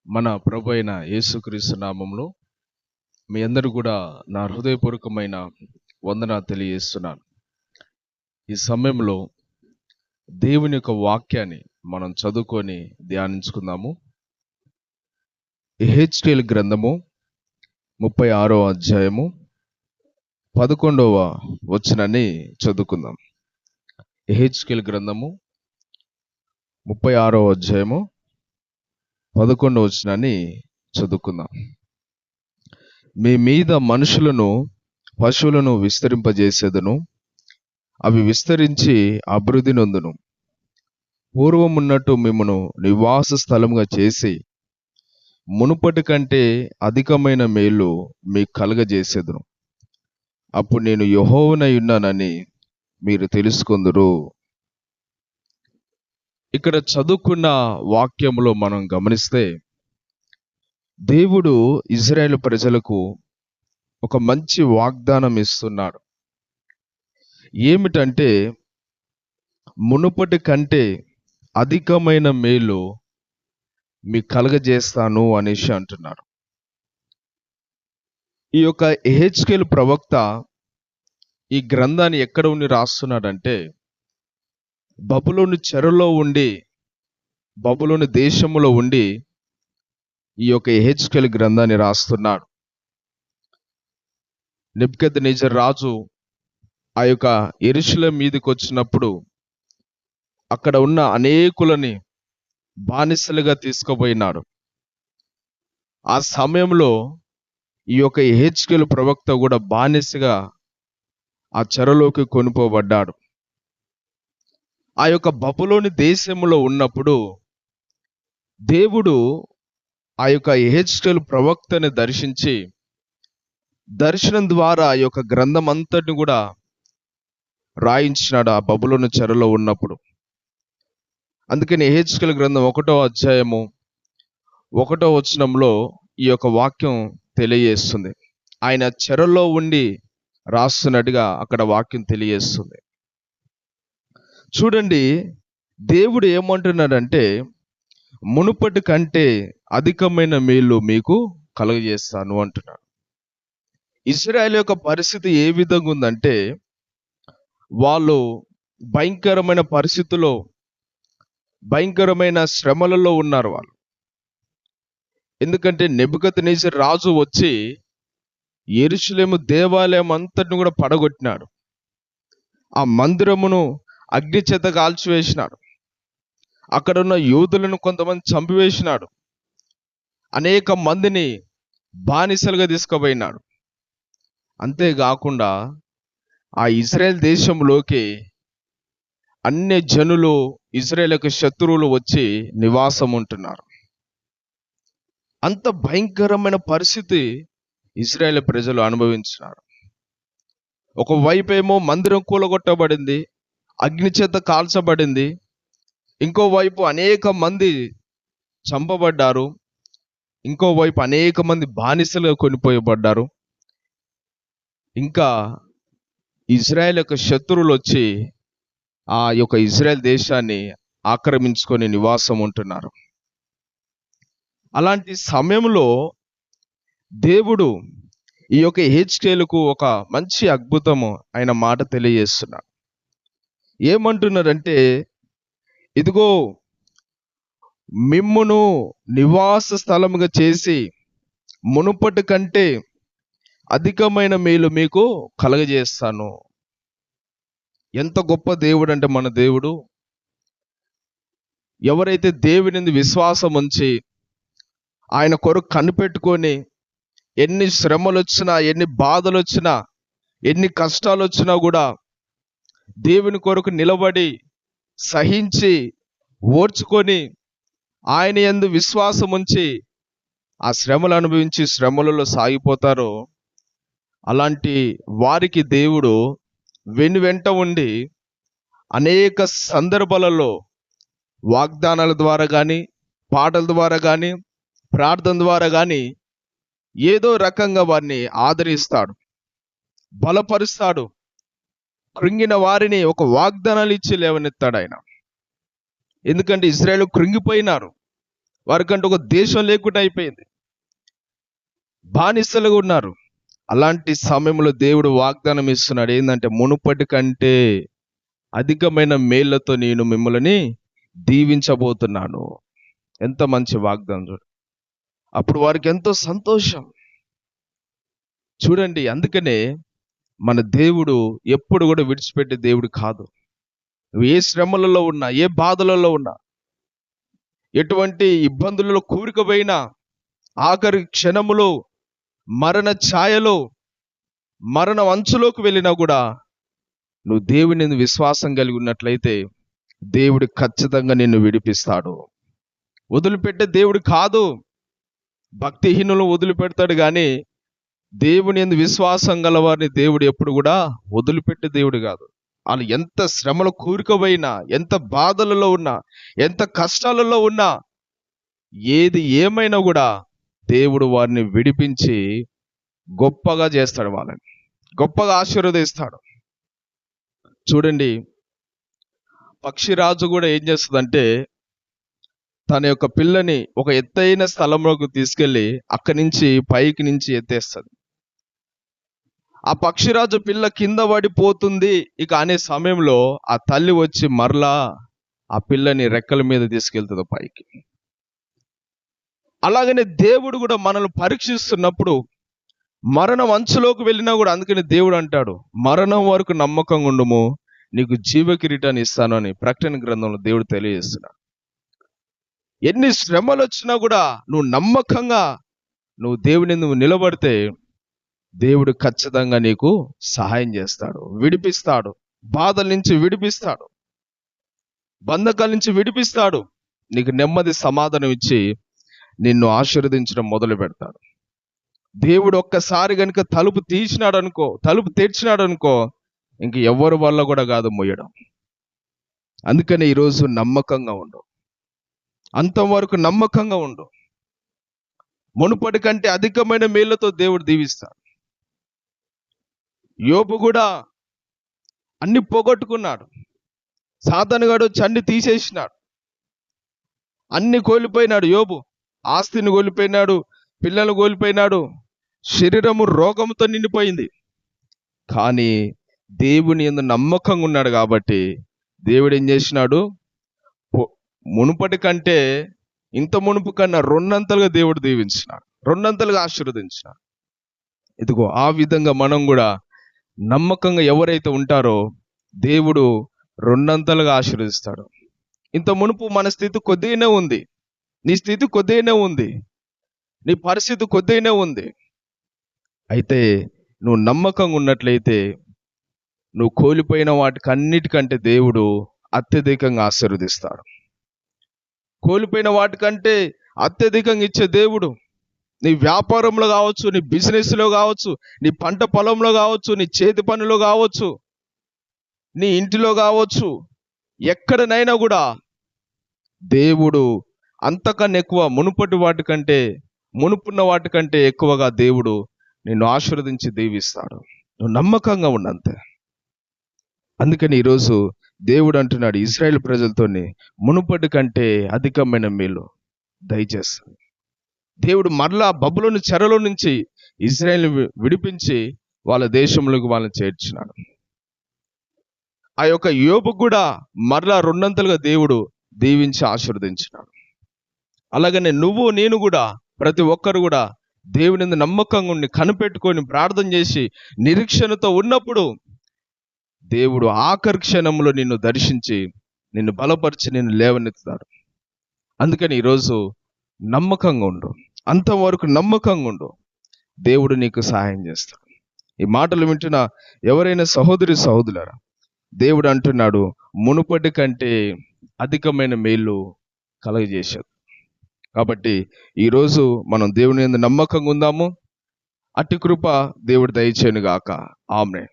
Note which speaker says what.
Speaker 1: మన ప్రభు అయిన యేసుక్రీస్తు నామంలో మీ అందరూ కూడా నా హృదయపూర్వకమైన వందన తెలియజేస్తున్నాను. ఈ సమయంలో దేవుని యొక్క వాక్యాన్ని మనం చదువుకొని ధ్యానించుకుందాము. యెహెజ్కేలు గ్రంథము 36వ అధ్యాయము 11వ వచనాన్ని చదువుకుందాం. యెహెజ్కేలు గ్రంథము 36వ అధ్యాయము 11వ వచనాన్ని చదువుకుందాం. మీ మీద మనుషులను పశువులను విస్తరింపజేసేదను, అవి విస్తరించి అభివృద్ధి నొందును. పూర్వమున్నట్టు మిమ్మను నివాస స్థలముగా చేసి మునుపటి కంటే అధికమైన మేలు మీకు కలుగజేసేదను. అప్పుడు నేను యెహోవానై ఉన్నానని మీరు తెలుసుకొందురు. ఇక్కడ చదువుకున్న వాక్యంలో మనం గమనిస్తే దేవుడు ఇజ్రాయేలు ప్రజలకు ఒక మంచి వాగ్దానం ఇస్తున్నాడు. ఏమిటంటే మునుపటి కంటే అధికమైన మేలు మీకు కలగజేస్తాను అనేసి అంటున్నాడు. ఈ యొక్క యెహెజ్కేలు ప్రవక్త ఈ గ్రంథాన్ని ఎక్కడ ఉండి రాస్తున్నాడంటే బబులోను చెరలో ఉండి, బబులోను దేశములో ఉండి ఈ యొక్క యెహెజ్కేలు గ్రంథాన్ని రాస్తున్నాడు. నెబుకద్నెజర్ రాజు ఆ యొక్క యెరూషలేము మీదకి వచ్చినప్పుడు అక్కడ ఉన్న అనేకులని బానిసలుగా తీసుకుపోయినాడు. ఆ సమయంలో ఈ యొక్క యెహెజ్కేలు ప్రవక్త కూడా బానిసగా ఆ చెరలోకి కొనిపోబడ్డాడు. ఆ యొక్క బబులోని దేశంలో ఉన్నప్పుడు దేవుడు ఆ యొక్క యెహెజ్కేలు ప్రవక్తని దర్శించి దర్శనం ద్వారా ఆ యొక్క గ్రంథం అంతటిని కూడా రాయించినాడు ఆ బబులోని చెరలో ఉన్నప్పుడు. అందుకని యెహెజ్కేలు గ్రంథం 1వ అధ్యాయము 1వ వచనంలో ఈ యొక్క వాక్యం తెలియజేస్తుంది. ఆయన చెరలో ఉండి రాస్తున్నట్టుగా అక్కడ వాక్యం తెలియజేస్తుంది. చూడండి, దేవుడు ఏమంటున్నాడంటే మునుపటి కంటే అధికమైన మేలు మీకు కలుగజేస్తాను అంటున్నాడు. ఇశ్రాయేలు యొక్క పరిస్థితి ఏ విధంగా ఉందంటే వాళ్ళు భయంకరమైన పరిస్థితుల్లో, భయంకరమైన శ్రమలలో ఉన్నారు వాళ్ళు. ఎందుకంటే నెబుకద్నెజర్ రాజు వచ్చి యెరూషలేము దేవాలయం అంతటిని కూడా పడగొట్టినాడు. ఆ మందిరమును అగ్ని చేత కాల్చివేసినాడు. అక్కడ ఉన్న యూదులను కొంతమంది చంపివేసినాడు. అనేక మందిని బానిసలుగా తీసుకుపోయినాడు. అంతేకాకుండా ఆ ఇజ్రాయెల్ దేశంలోకి అన్య జనులు, ఇజ్రాయెల్ యొక్క శత్రువులు వచ్చి నివాసం ఉంటున్నారు. అంత భయంకరమైన పరిస్థితి ఇజ్రాయెల్ ప్రజలు అనుభవించినారు. ఒకవైపేమో మందిరం కూలగొట్టబడింది, అగ్ని చేత కాల్చబడింది. ఇంకోవైపు అనేక మంది చంపబడ్డారు. ఇంకోవైపు అనేక మంది బానిసలుగా కొనిపోయబడ్డారు. ఇంకా ఇజ్రాయెల్ యొక్క శత్రువులు వచ్చి ఆ యొక్క ఇజ్రాయెల్ దేశాన్ని ఆక్రమించుకొని నివాసం ఉంటున్నారు. అలాంటి సమయంలో దేవుడు ఈ యొక్క యెహెజ్కేలుకు ఒక మంచి అద్భుతము ఆయన మాట తెలియజేస్తున్నాడు. ఏమంటున్నారంటే, ఇదిగో మిమ్మును నివాస స్థలముగా చేసి మునుపటి కంటే అధికమైన మేలు మీకు కలగజేస్తాను. ఎంత గొప్ప దేవుడు అంటే మన దేవుడు. ఎవరైతే దేవుని విశ్వాసం ఉంచి ఆయన కొరకు కనిపెట్టుకొని ఎన్ని శ్రమలు వచ్చినా, ఎన్ని బాధలు వచ్చినా, ఎన్ని కష్టాలు వచ్చినా కూడా దేవుని కొరకు నిలబడి సహించి ఓర్చుకొని ఆయన యందు విశ్వాసం ఉంచి ఆ శ్రమలు అనుభవించి శ్రమలలో సాగిపోతారో అలాంటి వారికి దేవుడు వెంట ఉండి అనేక సందర్భాలలో వాగ్దానాల ద్వారా కానీ, పాటల ద్వారా కానీ, ప్రార్థన ద్వారా కానీ ఏదో రకంగా వారిని ఆదరిస్తాడు, బలపరుస్తాడు. కృంగిన వారిని ఒక వాగ్దానాలు ఇచ్చి లేవనెత్తాడు ఆయన. ఎందుకంటే ఇశ్రాయేలు కృంగిపోయినారు. వారికంటే ఒక దేశం లేకుండా అయిపోయింది, బానిసలుగా ఉన్నారు. అలాంటి సమయంలో దేవుడు వాగ్దానం ఇస్తున్నాడు, ఏంటంటే మునుపటి కంటే అధికమైన మేళ్లతో నేను మిమ్మల్ని దీవించబోతున్నాను. ఎంత మంచి వాగ్దానం చూడు. అప్పుడు వారికి ఎంతో సంతోషం. చూడండి, అందుకనే మన దేవుడు ఎప్పుడు కూడా విడిచిపెట్టే దేవుడు కాదు. నువ్వు ఏ శ్రమలలో ఉన్నా, ఏ బాధలలో ఉన్నా, ఎటువంటి ఇబ్బందులలో కూరుకుపోయినా, ఆఖరి క్షణములో మరణ ఛాయలో, మరణ అంచులోకి వెళ్ళినా కూడా నువ్వు దేవుని యందు విశ్వాసం కలిగి ఉన్నట్లయితే దేవుడు ఖచ్చితంగా నిన్ను విడిపిస్తాడు. వదిలిపెట్టే దేవుడు కాదు. భక్తిహీనులు వదిలిపెడతాడు కానీ దేవుని యందు విశ్వాసం గలవారిని దేవుడు ఎప్పుడు కూడా వదిలిపెట్టే దేవుడు కాదు. వాళ్ళు ఎంత శ్రమలో కూరుకుపోయినా, ఎంత బాధలలో ఉన్నా, ఎంత కష్టాలలో ఉన్నా, ఏది ఏమైనా కూడా దేవుడు వారిని విడిపించి గొప్పగా చేస్తాడు, వాళ్ళని గొప్పగా ఆశీర్వదిస్తాడు. చూడండి, పక్షిరాజు కూడా ఏం చేస్తుందంటే తన యొక్క పిల్లని ఒక ఎత్తైన స్థలంలోకి తీసుకెళ్ళి అక్కడి నుంచి పైకి నుంచి ఎత్తేస్తుంది. ఆ పక్షిరాజు పిల్ల కింద పడిపోతుంది ఇక అనే సమయంలో ఆ తల్లి వచ్చి మరలా ఆ పిల్లని రెక్కల మీద తీసుకెళ్తుంది పైకి. అలాగనే దేవుడు కూడా మనల్ని పరీక్షిస్తున్నప్పుడు మరణం అంచులోకి వెళ్ళినా కూడా, అందుకని దేవుడు అంటాడు, మరణం వరకు నమ్మకంగా ఉండుము, నీకు జీవ కిరీటాన్ని ఇస్తాను అని ప్రకటన గ్రంథంలో దేవుడు తెలియజేస్తున్నాడు. ఎన్ని శ్రమలు వచ్చినా కూడా నువ్వు నమ్మకంగా నువ్వు దేవుని నువ్వు నిలబడితే దేవుడు ఖచ్చితంగా నీకు సహాయం చేస్తాడు, విడిపిస్తాడు, బాధల నుంచి విడిపిస్తాడు, బంధకాల నుంచి విడిపిస్తాడు, నీకు నెమ్మది సమాధానం ఇచ్చి నిన్ను ఆశీర్వదించడం మొదలు పెడతాడు. దేవుడు ఒక్కసారి కనుక తలుపు తీసినాడు అనుకో, తలుపు తెరిచినాడు అనుకో, ఇంక ఎవరి వల్ల కూడా కాదు మొయ్యడం. అందుకని ఈరోజు నమ్మకంగా ఉండు, అంతవరకు నమ్మకంగా ఉండు. మునుపటి కంటే అధికమైన మేళ్లతో దేవుడు దీవిస్తాడు. యోబు కూడా అన్ని పోగొట్టుకున్నాడు. సాతానుగాడు వచ్చి అన్ని తీసేసినాడు, అన్ని కోల్పోయినాడు. యోబు ఆస్తిని కోల్పోయినాడు, పిల్లలు కోల్పోయినాడు, శరీరము రోగంతో నిండిపోయింది. కానీ దేవుని యందు నమ్మకంగా ఉన్నాడు కాబట్టి దేవుడు ఏం చేసినాడు, మునుపటి కంటే ఇంత మునుపు కన్నా రెండంతలుగా దేవుడు దీవించినాడు, రెండంతలుగా ఆశీర్వదించినాడు. ఇదిగో ఆ విధంగా మనం కూడా నమ్మకంగా ఎవరైతే ఉంటారో దేవుడు రెండంతలుగా ఆశీర్వదిస్తాడు. ఇంత మునుపు మన స్థితి కొద్దిగానే ఉంది, నీ స్థితి కొద్దిగానే ఉంది, నీ పరిస్థితి కొద్దిగానే ఉంది. అయితే నువ్వు నమ్మకంగా ఉన్నట్లయితే నువ్వు కోల్పోయిన వాటికి అన్నిటికంటే దేవుడు అత్యధికంగా ఆశీర్వదిస్తాడు. కోల్పోయిన వాటికంటే అత్యధికంగా ఇచ్చే దేవుడు నీ వ్యాపారంలో కావచ్చు, నీ బిజినెస్లో కావచ్చు, నీ పంట పొలంలో కావచ్చు, నీ చేతి పనిలో కావచ్చు, నీ ఇంటిలో కావచ్చు, ఎక్కడనైనా కూడా దేవుడు అంతకన్నా ఎక్కువ, మునుపటి వాటికంటే, మునుపున్న వాటికంటే ఎక్కువగా దేవుడు నిన్ను ఆశీర్వదించి దీవిస్తాడు. నువ్వు నమ్మకంగా ఉన్నంతే. అందుకని ఈరోజు దేవుడు అంటున్నాడు ఇశ్రాయేల్ ప్రజలతోని, మునుపటి కంటే అధికమైన మేలు దయచేస్తాడు. దేవుడు మరలా బబులోను చెరలో నుంచి ఇశ్రాయేల్ని విడిపించి వాళ్ళ దేశంలోకి వాళ్ళని చేర్చినాడు. ఆ యొక్క యోబు కూడా మరలా రెండంతలుగా దేవుడు దీవించి ఆశీర్వదించినాడు. అలాగనే నువ్వు నేను కూడా, ప్రతి ఒక్కరు కూడా దేవుని యందు నమ్మకంగా ఉండి కనిపెట్టుకొని ప్రార్థన చేసి నిరీక్షణతో ఉన్నప్పుడు దేవుడు ఆఖరి క్షణంలో నిన్ను దర్శించి నిన్ను బలపరిచి నిన్ను లేవనెత్తుతాడు. అందుకని ఈరోజు నమ్మకంగా ఉండు, అంతవరకు నమ్మకంగా ఉండు, దేవుడు నీకు సహాయం చేస్తాడు. ఈ మాటలు వింటున్న ఎవరైనా సహోదరి సహోదరులారా, దేవుడు అంటున్నాడు మునుపటి కంటే అధికమైన మేలు కలుగజేశాడు. కాబట్టి ఈరోజు మనం దేవుని యందు నమ్మకంగా ఉందాము. అట్టి కృప దేవుడు దయచేయును గాక. ఆమేన్.